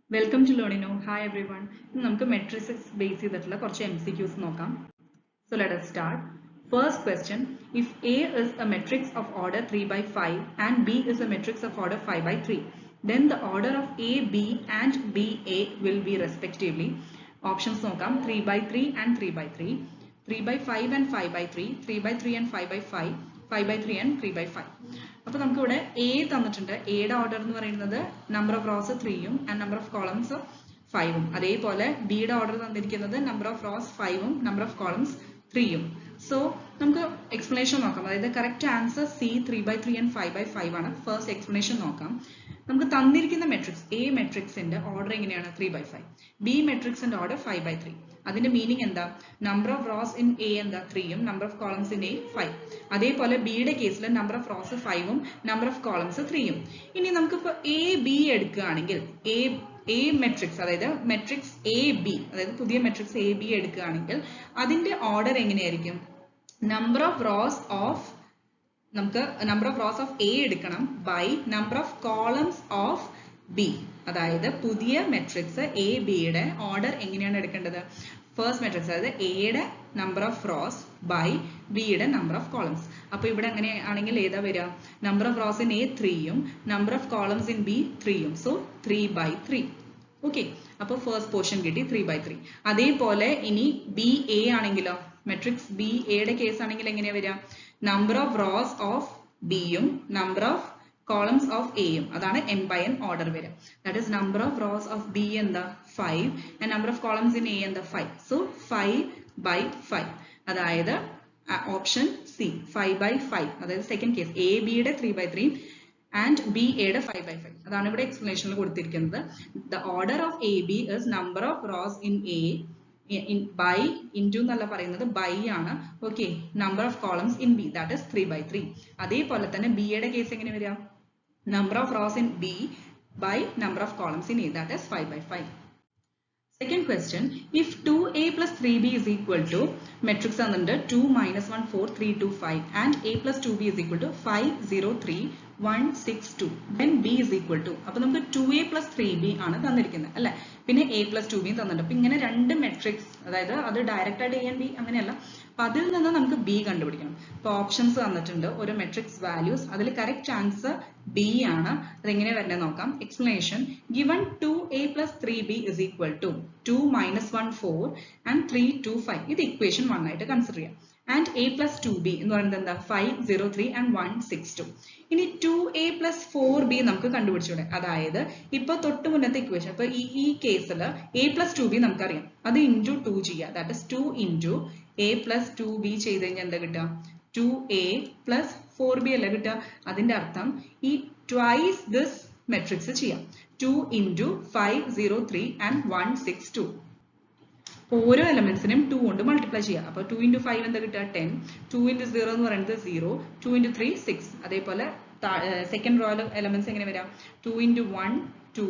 Welcome to Learnino. Hi everyone. നമുക്ക് matrices base ചെയ്തിട്ടുള്ള കുറച്ച് MCQs നോക്കാം. So let us start. First question, if A is a matrix of order 3 by 5 and B is a matrix of order 5 by 3, then the order of A, B and B, A will be respectively. Options നോക്കാം 3 by 3 and 3 by 3, 3 by 5 and 5 by 3, 3 by 3 and 5 by 5, 5 by 3 and 3 by 5. അപ്പോൾ നമുക്ക് ഇവിടെ A തന്നിട്ടുണ്ട്. Aയുടെ order എന്ന് പറയുന്നത് number of rows 3ഉം and number of columns 5ഉം. അതേപോലെ Bയുടെ ഓർഡർ തന്നിരിക്കുന്നത് നമ്പർ ഓഫ് റോസ് 5ഉം നമ്പർ ഓഫ് കോളംസ് 3ഉം. സോ നമുക്ക് എക്സ്പ്ലനേഷൻ നോക്കാം. അതായത് correct answer C 3 by 3 and 5 by 5 ആണ്. ഫസ്റ്റ് എക്സ്പ്ലനേഷൻ നോക്കാം. നമുക്ക് തന്നിരിക്കുന്ന മെട്രിക്സ് A മെട്രിക്സിന്റെ ഓർഡർ എങ്ങനെയാണ് 3 by 5, B മെട്രിക്സിന്റെ ഓർഡർ 5 by 3. അതിന്റെ മീനിങ് എന്താ? Number of rows in A എന്താ 3ഉം number of columns in A 5. അതേപോലെ Bയുടെ കേസിൽ നമ്പർ ഓഫ് റോസ് 5ഉം നമ്പർ ഓഫ് കോളംസ് 3ഉം. ഇനി നമുക്കിപ്പോൾ A B എടുക്കുകയാണെങ്കിൽ A മെട്രിക്സ്, അതായത് മെട്രിക്സ് A B, അതായത് പുതിയ മെട്രിക്സ് A B എടുക്കുകയാണെങ്കിൽ അതിന്റെ ഓർഡർ എങ്ങനെയായിരിക്കും? നമ്പർ ഓഫ് റോസ് ഓഫ് നമുക്ക് number of rows of A എടുക്കണം by number of columns of B. അതായത് പുതിയ മെട്രിക്സ് A Bയുടെ ഓർഡർ എങ്ങനെയാണ് എടുക്കേണ്ടത്? ഫസ്റ്റ് മെട്രിക്സ്, അതായത് Aയുടെ നമ്പർ ഓഫ് റോസ് ബൈ Bയുടെ നമ്പർ ഓഫ് കോളംസ്. അപ്പോൾ ഇവിടെ അങ്ങനെയാണെങ്കിൽ ഏതാ വരിക? Number of rows in A 3ഉം number of columns in B 3ഉം. So 3 by 3. ഓക്കെ, അപ്പോൾ ഫസ്റ്റ് പോർഷൻ കിട്ടി 3 by 3. അതേപോലെ ഇനി B A ആണെങ്കിലോ, മെട്രിക്സ് B Aയുടെ കേസ് ആണെങ്കിൽ എങ്ങനെയാ വരിക? നമ്പർ ഓഫ് റോസ് ഓഫ് Bയും നമ്പർ ഓഫ് കോളംസ് ഓഫ് Aയും. അതാണ് n by n ഓർഡർ വരിക. That is number of rows of B എന്താ 5 and number of columns in A എന്താ 5. So 5 by 5. അതായത് ഓപ്ഷൻ C 5 by 5. അതായത് second case A Bയുടെ 3 by 3 and B Aയുടെ 5 by 5. അതാണ് ഇവിടെ എക്സ്പ്ലനേഷനിൽ കൊടുത്തിരിക്കുന്നത്. The order of A B is number of rows in A by into എന്നല്ല പറയുന്നത്, by ആണ്. Okay, number of columns in B, that is 3 by 3. അതേപോലെ തന്നെ B യുടെ case എങ്ങനെ വരിക? Number of rows in B by number of columns in A, that is 5 by 5. Second question, if 2A plus 3B is equal to matrix under 2 minus 1 4 3 2 5 and A plus 2B is equal to 5 0 3 1 6 2, then B is equal to, അപ്പോൾ നമുക്ക് 2A plus 3B ആണ് തന്നിരിക്കുന്നത് അല്ലേ? പിന്നെ A plus 2B തന്നിട്ടുണ്ട്. അപ്പോൾ ഇങ്ങനെ രണ്ട് മെട്രിക്സ്, അതായത് അത് ഡയറക്റ്റ് ആയിട്ട് A and B അങ്ങനെയല്ല, അപ്പോൾ അതിൽ നിന്ന് നമുക്ക് B കണ്ടുപിടിക്കണം. അപ്പോൾ ഓപ്ഷൻസ് തന്നിട്ടുണ്ട്, ഒരു മെട്രിക്സ് വാല്യൂസ്, അതിൽ കറക്റ്റ് ആൻസർ B ആണ്. അതെങ്ങനെ വരണേ നോക്കാം. Explanation, given 2A plus 3B is equal to 2 minus 1 4 and 3 2 5. ഇത് ഇക്വേഷൻ 1 ആയിട്ട് കൺസിഡർ ചെയ്യാം. ആൻഡ് A plus 2B എന്ന് പറയുന്നത് എന്താ? 5 0 3 and 1 6 2. ഇനി 2A plus 4B നമുക്ക് കണ്ടുപിടിച്ചൂടെ? അതായത് ഇപ്പൊ തൊട്ട് മുന്നത്തെ ഇക്വേഷൻ, ഇപ്പൊ ഈ കേസിൽ A plus 2B നമുക്കറിയാം, അത് ഇൻറ്റു 2 ചെയ്യുക. That is 2 into A plus 2B ചെയ്ത് കഴിഞ്ഞാൽ എന്താ കിട്ടുക? 2A plus 4B അല്ല കിട്ടുക. അതിന്റെ അർത്ഥം ഈ ട്വൈസ് ദിസ് മെട്രിക്സ് ചെയ്യാം. 2 ഇൻറ്റു 5 0 3 and 1 6 2. ഓരോ എലമെന്റ്സിനും 2 കൊണ്ട് മൾട്ടിപ്ലൈ ചെയ്യാം. അപ്പോൾ 2 ഇൻറ്റു 5 എന്താ കിട്ടുക? 10. 2 ഇൻറ്റു 0 എന്ന് പറയുന്നത് 0. 2 ഇൻറ്റു 3 6. അതേപോലെ സെക്കൻഡ് റോ എലമെന്റ്സ് എങ്ങനെ വരാം? 2 ഇൻറ്റു 1 2,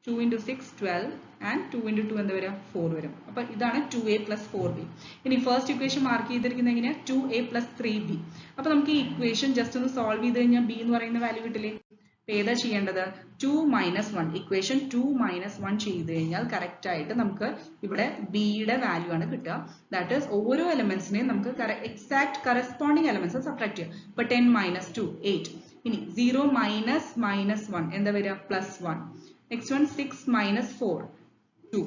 2 ഇൻറ്റു 6 12 ആൻഡ് 2 ഇൻറ്റു 2 എന്താ വരിക? 4 വരും. അപ്പോൾ ഇതാണ് 2A plus 4B. ഇനി ഫസ്റ്റ് ഇക്വേഷൻ മാർക്ക് ചെയ്തിരിക്കുന്നത് എങ്ങനെയാണ്? 2A plus 3B. അപ്പോൾ നമുക്ക് ഈ ഇക്വേഷൻ ജസ്റ്റ് ഒന്ന് സോൾവ് ചെയ്ത് കഴിഞ്ഞാൽ B എന്ന് പറയുന്ന വാല്യൂ കിട്ടില്ലേ? ഏതാ ചെയ്യേണ്ടത്? 2 minus 1, ഇക്വേഷൻ 2 minus 1 ചെയ്ത് കഴിഞ്ഞാൽ കറക്റ്റ് ആയിട്ട് നമുക്ക് ഇവിടെ ബിയുടെ വാല്യൂ ആണ് കിട്ടുക. ദാറ്റ് ഈസ് ഓരോ എലമെന്റ്സിനെയും നമുക്ക് എക്സാക്ട് കറസ്പോണ്ടിങ് എലമെന്റ്സ് സബ്ട്രാക്ട് ചെയ്യാം. ഇപ്പൊ 10 minus 2 8. ഇനി 0 minus minus 1 എന്താ വരിക? Plus 1. Next one 6 minus 4 2.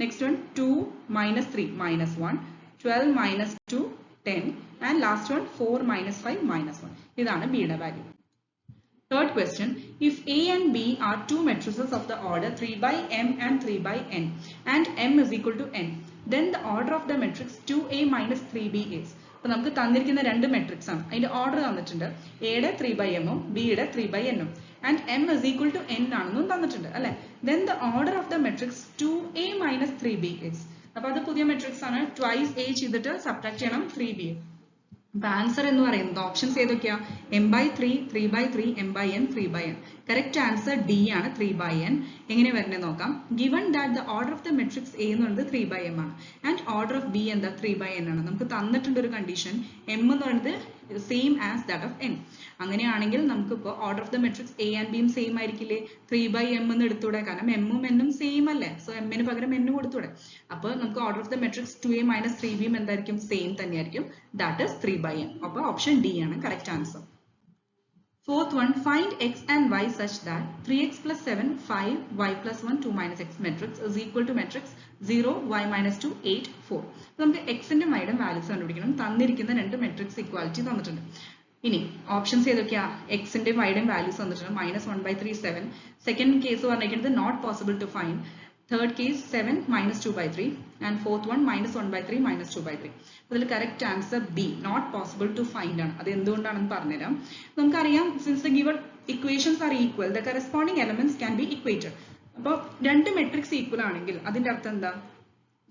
Next one 2 minus 3 minus 1. 12 minus 2 10 and last one 4 minus 5 minus 1. ഇതാണ് ബിയുടെ value. Third question, if A and B are two matrices of the order 3 by m and 3 by n and m is equal to n, then the order of the matrix 2A minus 3B is. അപ്പോൾ നമുക്ക് തന്നിരിക്കുന്ന രണ്ട് matrix ആണ്, അതിന്റെ order തന്നിട്ടുണ്ട്. എയുടെ 3 by m ഉം ബിയുടെ 3 by n ഉം and m is equal to n ആണെന്നും തന്നിട്ടുണ്ട് അല്ലെ? then the order of the matrix 2A minus 3B is. അപ്പോൾ അത് പുതിയ മെട്രിക്സ് ആണ്, ട്വൈസ് A ചെയ്തിട്ട് സബ്ട്രാക്ട് ചെയ്യണം 3B. അപ്പൊ ആൻസർ എന്ന് പറയുന്നത് ഓപ്ഷൻസ് ഏതൊക്കെയാ? m by 3 3 by 3 m by n 3 by n. Correct answer D ആണ്, 3 by n. എങ്ങനെ വരുന്നത് നോക്കാം. given that the order of the matrix A എന്ന് പറയുന്നത് 3 by m ആണ് ആൻഡ് ഓർഡർ ഓഫ് B എന്താ? 3 by n ആണ്. നമുക്ക് തന്നിട്ടുണ്ട് ഒരു കണ്ടീഷൻ, m എന്ന് പറയുന്നത് same as that of n. അങ്ങനെയാണെങ്കിൽ നമുക്ക് ഇപ്പോൾ order of the matrix A and B same ആയിരിക്കില്ലേ? 3/m എന്ന് എടുത്തൂടെ, കാരണം m ഉം n ഉം സെയിം അല്ലേ, സോ m ന് പകരം n കൊടുത്തൂടെ. അപ്പോൾ നമുക്ക് order of the matrix 2a minus 3b എന്തായിരിക്കും? സെയിം തന്നെയായിരിക്കും, that is 3/m. അപ്പോൾ ഓപ്ഷൻ D ആണ് correct answer. Fourth one, find x and y such that 3x plus 7, 5, y plus 1, 2 minus x matrix is equal to matrix 0, y minus 2, 8, 4. നമുക്ക് x ന്റെ y യുടെ values കണ്ടുപിടിക്കണം. തന്നിരിക്കുന്ന രണ്ട് matrix equality തന്നിട്ടുണ്ട്. ഇനി ഓപ്ഷൻസ് ഏതൊക്കെയാ? x ന്റെ y യുടെ വാല്യൂസ് തന്നിട്ടുണ്ട്. -1/3, 7. സെക്കൻഡ് കേസ് പറഞ്ഞിരിക്കുന്നത് not possible to find. Third case 7 minus 2/3 and fourth one -1/3 minus 2/3. അതിൽ correct answer B, not possible to find ആണ്. അത് എന്തുകൊണ്ടാണെന്ന് പറഞ്ഞുതരാം. നമുക്കറിയാം, since the given equations are equal, the corresponding elements can be equated. അപ്പോൾ രണ്ട് matrix equal ആണെങ്കിൽ അതിന്റെ അർത്ഥം എന്താ?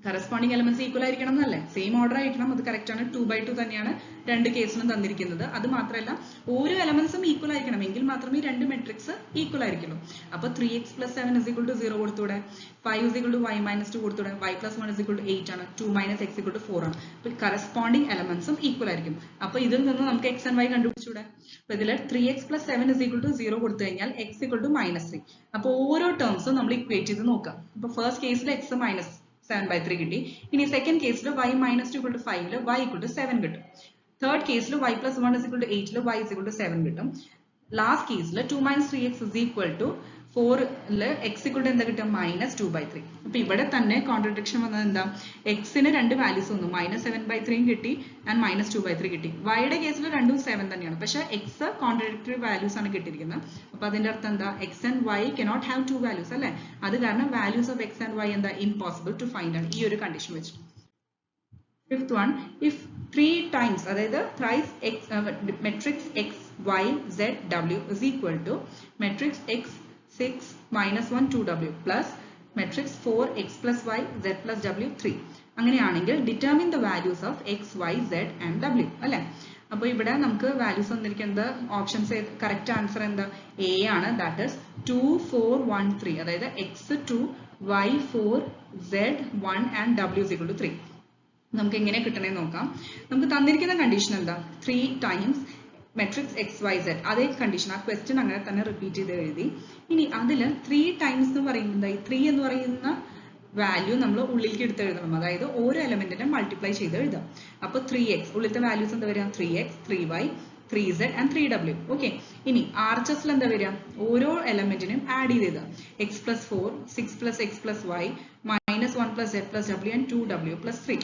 കറസ്പോണ്ടിങ് എലമെന്റ്സ് ഈക്വൽ ആയിരിക്കണം എന്നല്ലേ, സെയിം ഓർഡർ ആയിരിക്കണം. അത് കറക്റ്റ് ആണ്. 2/2 തന്നെയാണ് രണ്ട് കേസിനും തന്നിരിക്കുന്നത്. അത് മാത്രമല്ല ഓരോ എലമെന്റ്സും ഈക്വൽ ആയിരിക്കണം, എങ്കിൽ മാത്രമേ രണ്ട് മെട്രിക്സ് ഈക്വൽ ആയിരിക്കുള്ളൂ. അപ്പോൾ 3x plus 7 is equal to 0 കൊടുത്തൂടെ, 5 is equal to y minus 2 കൊടുത്തൂടെ, y plus 1 is equal to 8 ആണ്, 2 minus x equal to 4 ആണ്. അപ്പോൾ കറസ്പോണ്ടിങ് എലമെന്റ്സും ഈക്വൽ ആയിരിക്കും. അപ്പോൾ ഇതിൽ നിന്ന് നമുക്ക് x and y കണ്ടുപിടിച്ചൂടെ. അപ്പോൾ ഇതിൽ 3x plus 7 is equal to 0 കൊടുത്തു കഴിഞ്ഞാൽ x equal to -3. അപ്പോൾ ഓരോ ടേംസും നമ്മൾ ഇക്വേറ്റ് ചെയ്ത് നോക്കാം. അപ്പോൾ ഫസ്റ്റ് കേസിൽ x -7/3 കിട്ടി. ഇനി സെക്കൻഡ് കേസിൽ y minus 2 equal to 5 y equal to 7 കിട്ടും. തേർഡ് കേസിൽ y plus 1 is equal to 8 y is equal to 7 കിട്ടും. ലാസ്റ്റ് കേസിൽ 2 minus 3x is equal to 4 x equal to എന്താ കിട്ടും? -2/3. അപ്പോൾ ഇവിടെ തന്നെ കോൺട്രഡിക്ഷൻ വന്നത് എന്താ? എക്സിന് രണ്ട് വാല്യൂസ് വന്നു, -7/3 കിട്ടി ആൻഡ് -2/3 കിട്ടി. വൈയുടെ കേസിൽ രണ്ടും 7 തന്നെയാണ്, പക്ഷേ എക്സ് കോൺട്രഡിക്ടറി വാല്യൂസ് ആണ് കിട്ടിയിരിക്കുന്നത്. അപ്പോൾ അതിന്റെ അർത്ഥം എന്താ? X and Y cannot have two values അല്ലേ. അത് കാരണം values of X and Y എന്താ? ഇംപോസിബിൾ ടു ഫൈൻഡ് ആണ് ഈ ഒരു കണ്ടീഷൻ വെച്ച്. Fifth one, if 3 times അതായത് thrice x matrix x y z w is equal to matrix x 6 minus 1 2w plus matrix 4 x plus y z plus w 3. അങ്ങനെയാണെങ്കിൽ determine the values of x, y, z and w അല്ലേ. അപ്പോൾ ഇവിടെ നമുക്ക് values തന്നിരിക്കുന്നത് options correct answer എന്താ? A ആണ്, that is 2 4 1 3. അതായത് x 2 y 4 z 1 and w is equal to 3. നമുക്ക് എങ്ങനെ കിട്ടണേ നോക്കാം. നമുക്ക് തന്നിരിക്കുന്ന കണ്ടീഷൻ എന്താ? 3 times matrix X Y Z, അതേ കണ്ടീഷൻ, ആ ക്വസ്റ്റ്യൻ അങ്ങനെ തന്നെ റിപ്പീറ്റ് ചെയ്ത് എഴുതി. ഇനി അതിൽ 3 times എന്ന് പറയുന്നത് 3 എന്ന് പറയുന്ന വാല്യൂ നമ്മൾ ഉള്ളിലേക്ക് എടുത്ത് എഴുതണം, അതായത് ഓരോ എലമെന്റിനെ മൾട്ടിപ്ലൈ ചെയ്ത് എഴുതാം. അപ്പോൾ 3x ഉള്ളിലത്തെ വാല്യൂസ് എന്താ വരിക? 3x 3y 3z and 3w. Okay, ഇനി RHSൽ എന്താ വരിക? ഓരോ എലമെന്റിനും ആഡ് ചെയ്ത് എഴുതാം. x plus 4 6 plus x plus y minus 1 plus z plus w and 2w plus 3.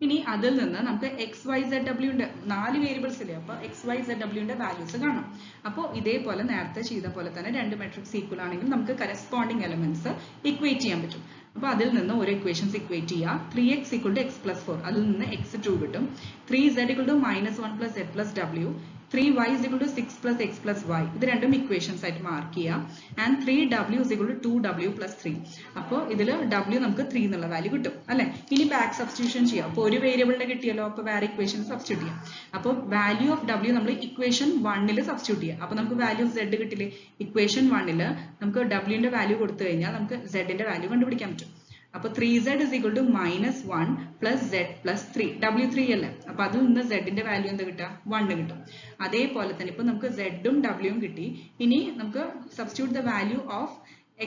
ഇനി അതിൽ നിന്ന് നമുക്ക് എക്സ് വൈ സെഡ് ഡബ്ല്യൂന്റെ 4 വേരിയബിൾസ് ഇല്ലേ, അപ്പോൾ എക്സ് വൈ സെഡ് ഡബ്ല്യൂന്റെ വാല്യൂസ് കാണാം. അപ്പോൾ ഇതേപോലെ നേരത്തെ ചെയ്ത പോലെ തന്നെ രണ്ട് മെട്രിക്സ് ഈക്വൽ ആണെങ്കിൽ നമുക്ക് കറസ്പോണ്ടിങ് എലമെന്റ്സ് ഇക്വേറ്റ് ചെയ്യാൻ പറ്റും. അപ്പോൾ അതിൽ നിന്ന് ഒരു ഇക്വേഷൻസ് ഇക്വേറ്റ് ചെയ്യുക. 3x equal to x plus 4, അതിൽ നിന്ന് x2 കിട്ടും. 3z equal to -1 plus z plus w, 3y is equal to 6 plus x plus y. ഇത് രണ്ടും ഇക്വേഷൻസ് ആയിട്ട് മാർക്ക് ചെയ്യാം. And 3w is equal to 2w plus 3. അപ്പോൾ ഇതിൽ w നമുക്ക് 3 എന്നുള്ള വാല്യൂ കിട്ടും അല്ലെ. ഇനി ബാക്ക് സബ്സ്റ്റിറ്റ്യൂഷൻ ചെയ്യാം. അപ്പോൾ ഒരു വേരിയബിളിനെ കിട്ടിയല്ലോ, അപ്പോൾ വേറെ ഇക്വേഷൻ സബ്സ്റ്റിറ്റ്യൂട്ട് ചെയ്യാം. അപ്പോൾ വാല്യൂ ഓഫ് w നമ്മൾ ഇക്വേഷൻ 1ൽ സബ്സ്റ്റിറ്റ്യൂട്ട് ചെയ്യാം. അപ്പോൾ നമുക്ക് വാല്യൂ ഓഫ് z കിട്ടില്ലേ. ഇക്വേഷൻ 1ൽ നമുക്ക് w ന്റെ വാല്യൂ കൊടുത്തു കഴിഞ്ഞാൽ നമുക്ക് z ന്റെ വാല്യൂ കണ്ടുപിടിക്കാൻ പറ്റും. അപ്പോൾ 3z is equal to -1 plus z plus 3, w3 അല്ലേ. അപ്പോൾ അതിൽ നിന്ന് z ന്റെ വാല്യൂ എന്താ കിട്ടുക? 1 കിട്ടും. അതേപോലെ തന്നെ ഇപ്പോൾ നമുക്ക് z ഉം w ഉം കിട്ടി. ഇനി നമുക്ക് substitute the value of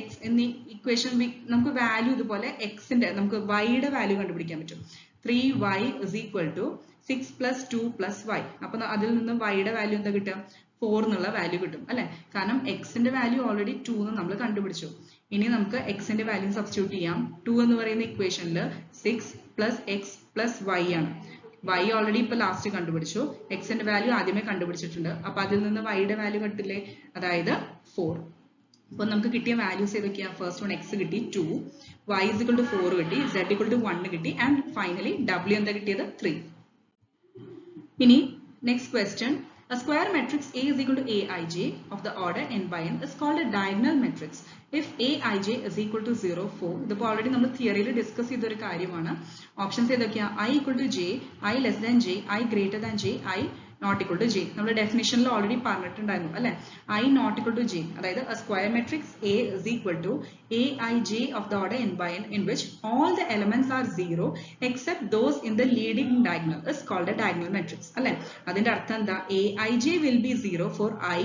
x എന്നീ ഇക്വേഷൻ. നമുക്ക് വാല്യൂ ഇതുപോലെ x ന്റെ നമുക്ക് y യുടെ വാല്യൂ കണ്ടുപിടിക്കാൻ പറ്റും. 3y is equal to 6 plus 2 plus y. അപ്പോൾ അതിൽ നിന്ന് y യുടെ വാല്യൂ എന്താ കിട്ടുക? 4 എന്നുള്ള വാല്യൂ കിട്ടും അല്ലെ. കാരണം x ന്റെ വാല്യൂ ഓൾറെഡി 2 എന്ന് നമ്മൾ കണ്ടുപിടിച്ചു. ഇനി നമുക്ക് x ന്റെ വാല്യൂ സബ്സ്റ്റിറ്റ്യൂട്ട് ചെയ്യാം. 2 എന്ന് പറയുന്ന ഇക്വേഷനിൽ 6 plus x plus y ആണ്. y ഓൾറെഡി ഇപ്പൊ ലാസ്റ്റ് കണ്ടുപിടിച്ചു, x ന്റെ വാല്യൂ ആദ്യമേ കണ്ടുപിടിച്ചിട്ടുണ്ട്. അപ്പൊ അതിൽ നിന്ന് y യുടെ വാല്യൂ കിട്ടില്ലേ, അതായത് 4. അപ്പോൾ നമുക്ക് കിട്ടിയ വാല്യൂസ് ഏതൊക്കെയാ? ഫസ്റ്റ് വൺ x കിട്ടി 2, y is equal to 4 കിട്ടി, z equal to 1 കിട്ടി, ആൻഡ് ഫൈനലി w എന്താ കിട്ടിയത്? 3. ഇനി next question. A square matrix A is equal to Aij of the order n by n is called a diagonal matrix if Aij is equal to 0, 4. ഇതിപ്പോൾ already നമ്മൾ തിയറിയിൽ discuss ചെയ്തൊരു കാര്യമാണ്. Options ഏതൊക്കെയാ? I equal to j, I less than j, I greater than j, I not equal to J. നമ്മൾ ഡെഫിനിഷനിൽ already പറഞ്ഞിട്ടുണ്ടായിരുന്നു അല്ലെ, I not equal to J, അതായത് a square matrix A is equal to aij of the order n by n in which all the elements are 0 except those in the leading diagonal is called a diagonal matrix അല്ലെ. അതിന്റെ അർത്ഥം എന്താ, aij will be 0 for I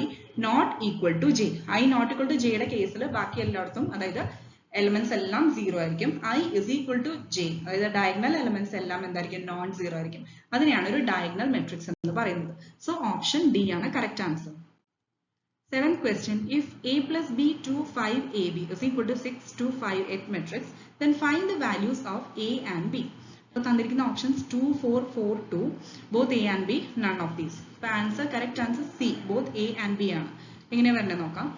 not equal to j. I not equal to j യുടെ കേസിൽ ബാക്കി എല്ലായിടത്തും അതായത് elements എല്ലാം 0 ആയിരിക്കും. I is equal to j, അതായത് ഡയഗണൽ എലിമെന്റ്സ് എല്ലാം എന്തായിരിക്കും, നോൺ 0 ആയിരിക്കും. അതിനെയാണ് ഒരു ഡയഗണൽ മെട്രിക്സ് എന്ന് പറയുന്നത്. സോ ഓപ്ഷൻ ഡി ആണ് correct answer. 7th question, if a plus b 2 5 ab is equal to 6 2 5 8 matrix, then find the values of a and b. So തന്നിരിക്കുന്ന options 2 4 4 2, both a and b, none of these. So answer, correct answer C, both a and b ആണ്. എങ്ങനെ വരണേ നോക്കാം.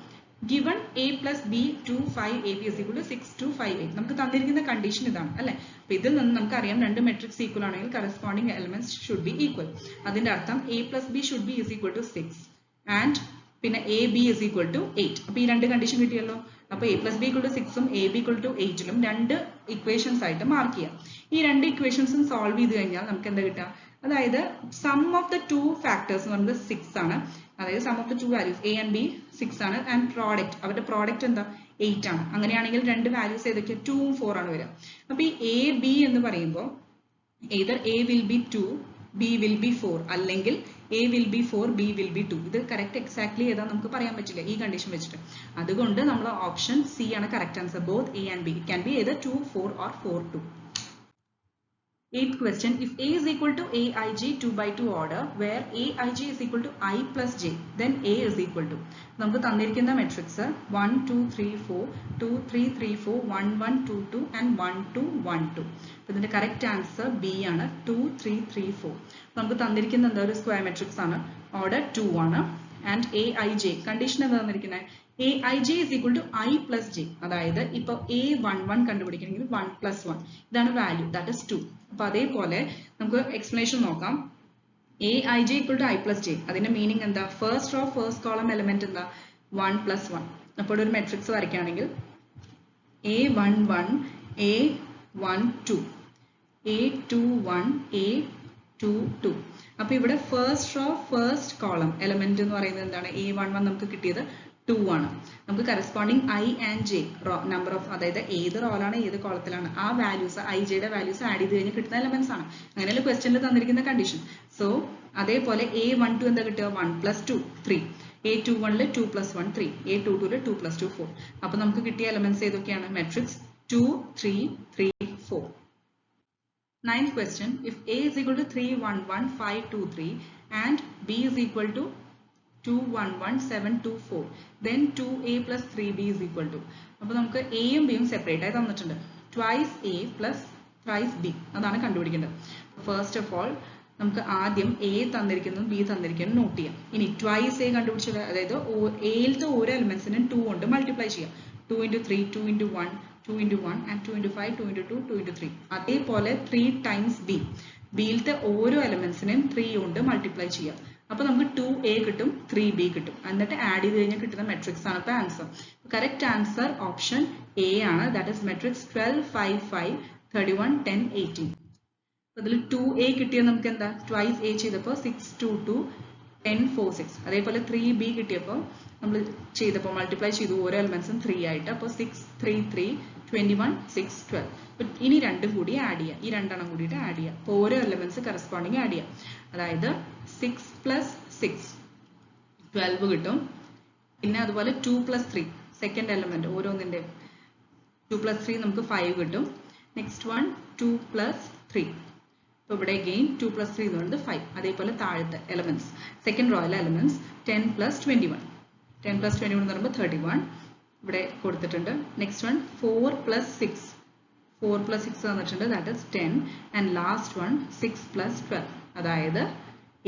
Given a plus b 2 5 ab is equal to 6 2 5 8, നമുക്ക് തന്നിരിക്കുന്ന condition ഇതാണ് അല്ലെ. അപ്പൊ ഇതിൽ നിന്ന് നമുക്കറിയാം രണ്ട് മെട്രിക്സ് ഈക്വൽ ആണെങ്കിൽ corresponding elements should be equal. അതിന്റെ അർത്ഥം a plus b should be is equal to 6 and പിന്നെ A B is equal to 8. അപ്പൊ ഈ രണ്ട് കണ്ടീഷൻ കിട്ടിയല്ലോ. അപ്പൊ A plus B equal to 6ഉം എ ബി ഈക്വൽ ടു 8ലും രണ്ട് ഇക്വേഷൻസ് ആയിട്ട് മാർക്ക് ചെയ്യാം. ഈ രണ്ട് ഇക്വേഷൻസും സോൾവ് ചെയ്ത് കഴിഞ്ഞാൽ നമുക്ക് എന്താ കിട്ടുക, അതായത് sum of the two factors എന്ന് പറയുന്നത് 6 ആണ്, അതായത് sum of the two values A and B 6 ആണ് ആൻഡ് പ്രോഡക്റ്റ് അവരുടെ പ്രോഡക്റ്റ് എന്താ 8 ആണ്. അങ്ങനെയാണെങ്കിൽ രണ്ട് വാല്യൂസ് ഏതൊക്കെയാണ്, 2ഉം 4 ആണ് വരിക. അപ്പൊ ഈ എ ബി എന്ന് പറയുമ്പോൾ either a will be 2 b will be 4 അല്ലെങ്കിൽ a will be 4 b will be 2. ഇത് കറക്റ്റ് എക്സാക്ട്ലി ഏതാ നമുക്ക് പറയാൻ പറ്റില്ല ഈ കണ്ടീഷൻ വെച്ചിട്ട്. അതുകൊണ്ട് നമ്മൾ ഓപ്ഷൻ സി ആണ് correct answer, both a and b. It can be either 2 4 or 4 2. 8th question, if a is equal to aij 2 by 2 order where aij is equal to I plus j, then a is equal to, നമുക്ക് തന്നിരിക്കുന്ന matrix 1 2 3 4 2 3 3 4 1 1 2 2 and 1 2 1 2. ഇതിന്റെ correct answer B ആണ്, 2 3 3 4. നമുക്ക് തന്നിരിക്കുന്ന എന്താ, ഒരു square matrix ആണ്, order 2 ആണ് ആൻഡ് aij കണ്ടീഷൻ എന്താ തന്നിരിക്കുന്നത്, aij is equal to I plus j, അതായത് ഇപ്പൊ a11 കണ്ടുപിടിക്കണമെങ്കിൽ 1 plus 1 ഇതാണ് വാല്യൂ, ദാറ്റ് ഇസ് 2. അപ്പൊ അതേപോലെ നമുക്ക് എക്സ്പ്ലനേഷൻ നോക്കാം. aij equal to I plus j, അതിന്റെ മീനിങ് എന്താ, first row first column element എന്താ 1 plus 1. അപ്പോൾ ഒരു മെട്രിക്സ് വരയ്ക്കുകയാണെങ്കിൽ a11 a12 a21 a22. അപ്പൊ ഇവിടെ first row first column element എന്ന് പറയുന്നത് എന്താണ്, a11 നമുക്ക് കിട്ടിയത് 2 ആണ്. നമുക്ക് corresponding I and J number of, അതായത് ഏത് റോളാണ് ഏത് കോളത്തിലാണ് ആ വാല്യൂസ് ഐ ജെയുടെ വാല്യൂസ് ആഡ് ചെയ്ത് കഴിഞ്ഞ് കിട്ടുന്ന എലമെന്റ്സ് ആണ്. അങ്ങനെയുള്ള ക്വസ്റ്റ്യനിൽ തന്നിരിക്കുന്ന കണ്ടീഷൻ. സോ അതേപോലെ a12 എന്താ കിട്ടുക, 1 plus 2 3, a21 2 plus 1 3, a22 2 plus 2 4. അപ്പൊ നമുക്ക് കിട്ടിയ എലമെന്റ്സ് ഏതൊക്കെയാണ്, matrix 2 3 3 4. 9th question, if a is equal to 3 1 1 5 2 3 and b is equal to 2 1 1 7 2 4, then 2a plus 3b is equal to, അപ്പോൾ നമുക്ക് എയും ബിയും സെപ്പറേറ്റ് ആയി തന്നിട്ടുണ്ട്, twice a plus thrice b അതാണ് കണ്ടുപിടിക്കേണ്ടത്. ഫസ്റ്റ് ഓഫ് ഓൾ നമുക്ക് ആദ്യം a തന്നിരിക്കുന്നതും b തന്നിരിക്കുന്നതും നോട്ട് ചെയ്യാം. ഇനി ട്വൈസ് a കണ്ടുപിടിച്ചത്, അതായത് എയിലത്തെ ഓരോ എലിമെന്റ്സിനും 2 കൊണ്ട് മൾട്ടിപ്ലൈ ചെയ്യാം. 2 into 3 2 into 1 2 into 1 and 2 into 5 2 into 2 2 into 3. അതേപോലെ 3 times b, ബിയിലത്തെ ഓരോ എലിമെന്റ്സിനെയും 3 കൊണ്ട് മൾട്ടിപ്ലൈ ചെയ്യാം. അപ്പൊ നമുക്ക് 2a കിട്ടും 3b കിട്ടും, എന്നിട്ട് ആഡ് ചെയ്ത് കഴിഞ്ഞാൽ കിട്ടുന്ന മെട്രിക്സ് ആണ് ഇപ്പൊ answer. Correct answer option A ആണ്, ദാറ്റ് ഇസ് മെട്രിക്സ് 12 5 5 31 10 18. അതിൽ 2a കിട്ടിയത് നമുക്ക് എന്താ, ട്വൈസ് a ചെയ്തപ്പോൾ 6 2 2 10 4 6. അതേപോലെ 3b കിട്ടിയപ്പോൾ നമ്മൾ ചെയ്തപ്പോൾ മൾട്ടിപ്ലൈ ചെയ്തു ഓരോ എലിമെന്റ്സും 3 ആയിട്ട്, അപ്പോൾ 6 3 3 21 6 12. ഇനി രണ്ടും കൂടി ആഡ് ചെയ്യാം, ഈ രണ്ടെണ്ണം കൂടിയിട്ട് ആഡ് ചെയ്യാം. അപ്പോൾ ഓരോ എലിമെന്റ്സ് കറസ്പോണ്ടിങ് ആഡ് ചെയ്യാം, അതായത് 6 plus 6 12 കിട്ടും. പിന്നെ അതുപോലെ 2 plus 3 സെക്കൻഡ് എലിമെന്റ് ഓരോന്നിന്റെ 2 plus 3 നമുക്ക് 5 കിട്ടും. നെക്സ്റ്റ് വൺ 2 plus 3, അപ്പോൾ ഇവിടെ അഗെയിൻ 2 plus 3 എന്ന് പറയുന്നത് 5. അതേപോലെ താഴത്തെ elements second റോയിലെ elements 10 plus 21 10 plus 21 എന്ന് പറയുമ്പോൾ 31 ഇവിടെ കൊടുത്തിട്ടുണ്ട്. നെക്സ്റ്റ് വൺ 4 plus 6 4 plus 6 തന്നിട്ടുണ്ട്, that is 10. And last one 6 plus 12 അതായത്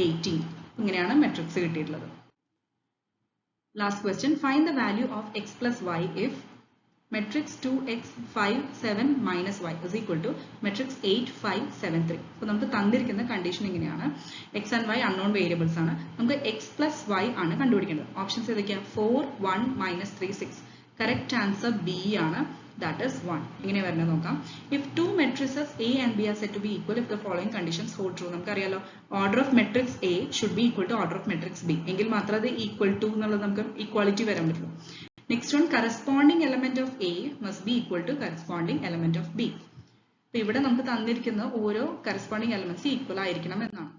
18. ഇങ്ങനെയാണ് മെട്രിക്സ് കിട്ടിയിട്ടുള്ളത്. Last question, find the value of x plus y if matrix 2x 5 7 minus y is equal to matrix 8 5 7 3. അപ്പോൾ നമുക്ക് തന്നിരിക്കുന്ന കണ്ടീഷൻ ഇങ്ങനെയാണ്, x and y unknown variables ആണ്, നമുക്ക് x plus y ആണ് കണ്ടുപിടിക്കേണ്ടത്. ഓപ്ഷൻസ് ഏതൊക്കെയാണ്, 4 1 minus 3 6. കറക്റ്റ് ആൻസർ ബി ആണ്, ദാറ്റ് ഇസ് 1. ഇങ്ങനെ വരുന്നത് നോക്കാം. If two matrices A and B are said to be equal if the following conditions hold true. നമുക്കറിയാലോ order of matrix A should be equal to order of matrix B, എങ്കിൽ മാത്രമേ അത് equal to എന്നുള്ളത് നമുക്ക് equality വരാൻ പറ്റുള്ളൂ. Next one, corresponding element of A must be equal to corresponding element of B. അപ്പൊ ഇവിടെ നമുക്ക് തന്നിരിക്കുന്ന ഓരോ കറസ്പോണ്ടിങ് എലമെന്റ്സ് ഈക്വൽ ആയിരിക്കണം എന്നാണ്.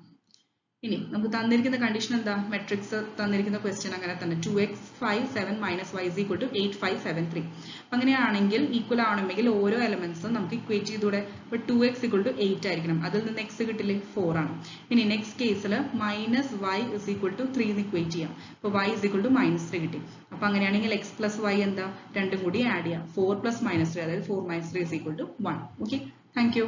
ഇനി നമുക്ക് തന്നിരിക്കുന്ന കണ്ടീഷൻ എന്താ? മെട്രിക്സ് തന്നിരിക്കുന്ന ക്വസ്റ്റ്യൻ അങ്ങനെ തന്നെ 2x 5 7 - y = 8 5 7 3. അങ്ങനെയാണെങ്കിൽ ഈക്വൽ ആവണമെങ്കിൽ ഓരോ എലമെന്റ്സും നമുക്ക് ഇക്വേറ്റ് ചെയ്തൂടെ? ഇപ്പൊ 2x = 8 ആയിരിക്കണം, അതിൽ നിന്ന് x കിട്ടില്ലേ 4 ആണ്. ഇനി നെക്സ്റ്റ് കേസിൽ -y = 3 എന്ന് ഇക്വേറ്റ് ചെയ്യാം. അപ്പൊ y = -3 കിട്ടി. അപ്പൊ അങ്ങനെയാണെങ്കിൽ x + y എന്താ? രണ്ടും കൂടി ആഡ് ചെയ്യാം. 4 + -3, അതായത് 4 - 3 = 1. Okay, thank you.